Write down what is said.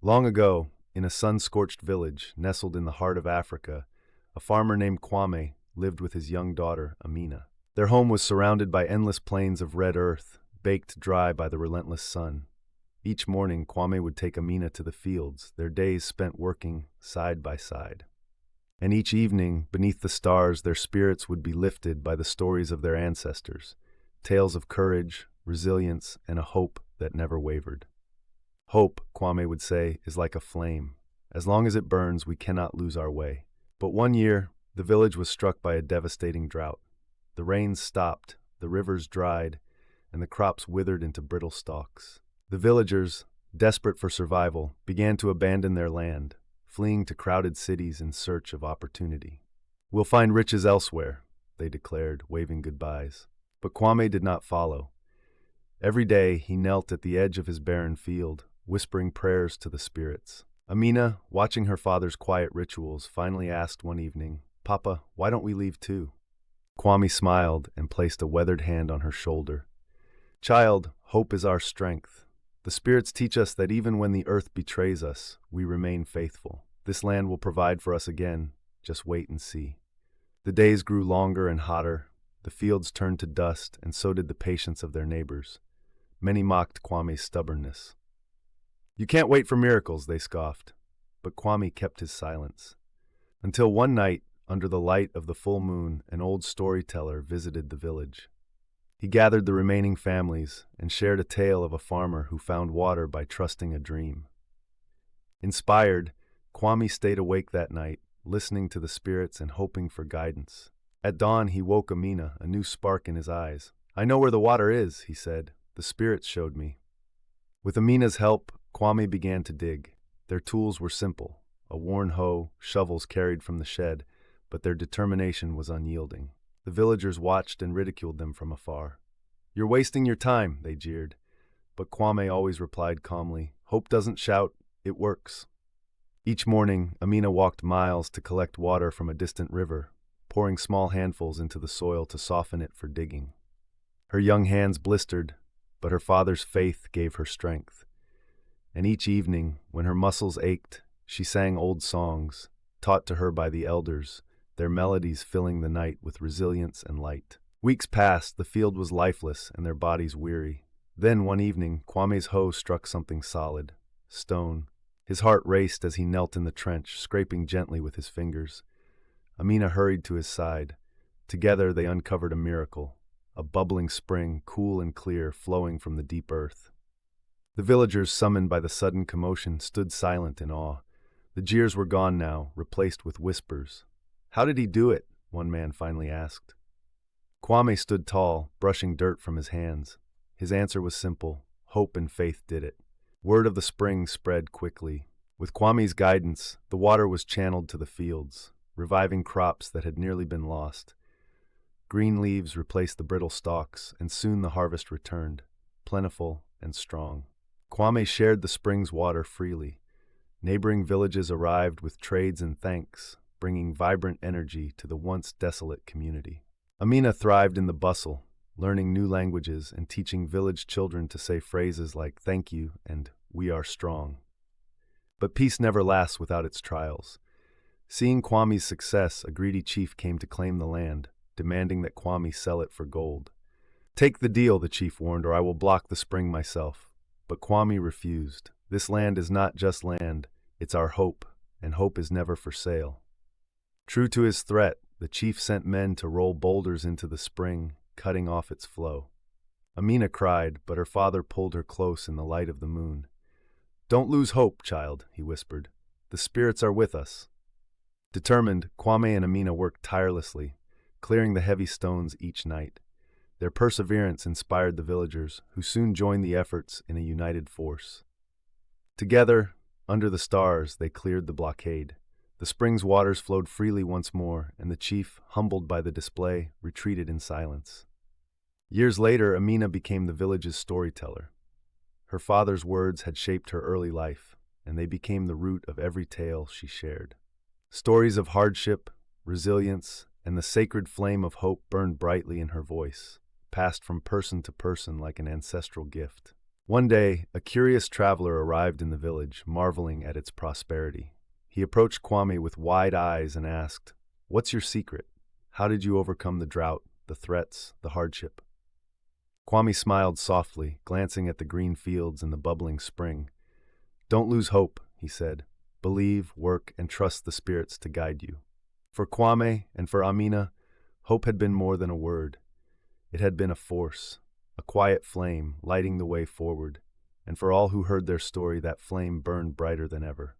Long ago, in a sun-scorched village nestled in the heart of Africa, a farmer named Kwame lived with his young daughter, Amina. Their home was surrounded by endless plains of red earth, baked dry by the relentless sun. Each morning, Kwame would take Amina to the fields, their days spent working side by side. And each evening, beneath the stars, their spirits would be lifted by the stories of their ancestors, tales of courage, resilience, and a hope that never wavered. Hope, Kwame would say, is like a flame. As long as it burns, we cannot lose our way. But one year, the village was struck by a devastating drought. The rains stopped, the rivers dried, and the crops withered into brittle stalks. The villagers, desperate for survival, began to abandon their land, fleeing to crowded cities in search of opportunity. "We'll find riches elsewhere," they declared, waving goodbyes. But Kwame did not follow. Every day he knelt at the edge of his barren field, whispering prayers to the spirits. Amina, watching her father's quiet rituals, finally asked one evening, "Papa, why don't we leave too?" Kwame smiled and placed a weathered hand on her shoulder. "Child, hope is our strength. The spirits teach us that even when the earth betrays us, we remain faithful. This land will provide for us again. Just wait and see." The days grew longer and hotter. The fields turned to dust, and so did the patience of their neighbors. Many mocked Kwame's stubbornness. "You can't wait for miracles," they scoffed. But Kwame kept his silence. Until one night, under the light of the full moon, an old storyteller visited the village. He gathered the remaining families and shared a tale of a farmer who found water by trusting a dream. Inspired, Kwame stayed awake that night, listening to the spirits and hoping for guidance. At dawn, he woke Amina, a new spark in his eyes. "I know where the water is," he said. "The spirits showed me." With Amina's help, Kwame began to dig. Their tools were simple, a worn hoe, shovels carried from the shed, but their determination was unyielding. The villagers watched and ridiculed them from afar. "You're wasting your time," they jeered. But Kwame always replied calmly, "Hope doesn't shout, it works." Each morning, Amina walked miles to collect water from a distant river, pouring small handfuls into the soil to soften it for digging. Her young hands blistered, but her father's faith gave her strength. And each evening, when her muscles ached, she sang old songs, taught to her by the elders, their melodies filling the night with resilience and light. Weeks passed, the field was lifeless and their bodies weary. Then, one evening, Kwame's hoe struck something solid, stone. His heart raced as he knelt in the trench, scraping gently with his fingers. Amina hurried to his side. Together they uncovered a miracle, a bubbling spring, cool and clear, flowing from the deep earth. The villagers, summoned by the sudden commotion, stood silent in awe. The jeers were gone now, replaced with whispers. "How did he do it?" one man finally asked. Kwame stood tall, brushing dirt from his hands. His answer was simple: hope and faith did it. Word of the spring spread quickly. With Kwame's guidance, the water was channeled to the fields, reviving crops that had nearly been lost. Green leaves replaced the brittle stalks, and soon the harvest returned, plentiful and strong. Kwame shared the spring's water freely. Neighboring villages arrived with trades and thanks, bringing vibrant energy to the once desolate community. Amina thrived in the bustle, learning new languages and teaching village children to say phrases like "thank you" and "we are strong." But peace never lasts without its trials. Seeing Kwame's success, a greedy chief came to claim the land, demanding that Kwame sell it for gold. "Take the deal," the chief warned, "or I will block the spring myself." But Kwame refused. "This land is not just land, it's our hope, and hope is never for sale." True to his threat, the chief sent men to roll boulders into the spring, cutting off its flow. Amina cried, but her father pulled her close in the light of the moon. "Don't lose hope, child," he whispered. "The spirits are with us." Determined, Kwame and Amina worked tirelessly, clearing the heavy stones each night. Their perseverance inspired the villagers, who soon joined the efforts in a united force. Together, under the stars, they cleared the blockade. The spring's waters flowed freely once more, and the chief, humbled by the display, retreated in silence. Years later, Amina became the village's storyteller. Her father's words had shaped her early life, and they became the root of every tale she shared. Stories of hardship, resilience, and the sacred flame of hope burned brightly in her voice, passed from person to person like an ancestral gift. One day, a curious traveler arrived in the village, marveling at its prosperity. He approached Kwame with wide eyes and asked, "What's your secret? How did you overcome the drought, the threats, the hardship?" Kwame smiled softly, glancing at the green fields and the bubbling spring. "Don't lose hope," he said. "Believe, work, and trust the spirits to guide you." For Kwame and for Amina, hope had been more than a word. It had been a force, a quiet flame lighting the way forward, and for all who heard their story, that flame burned brighter than ever.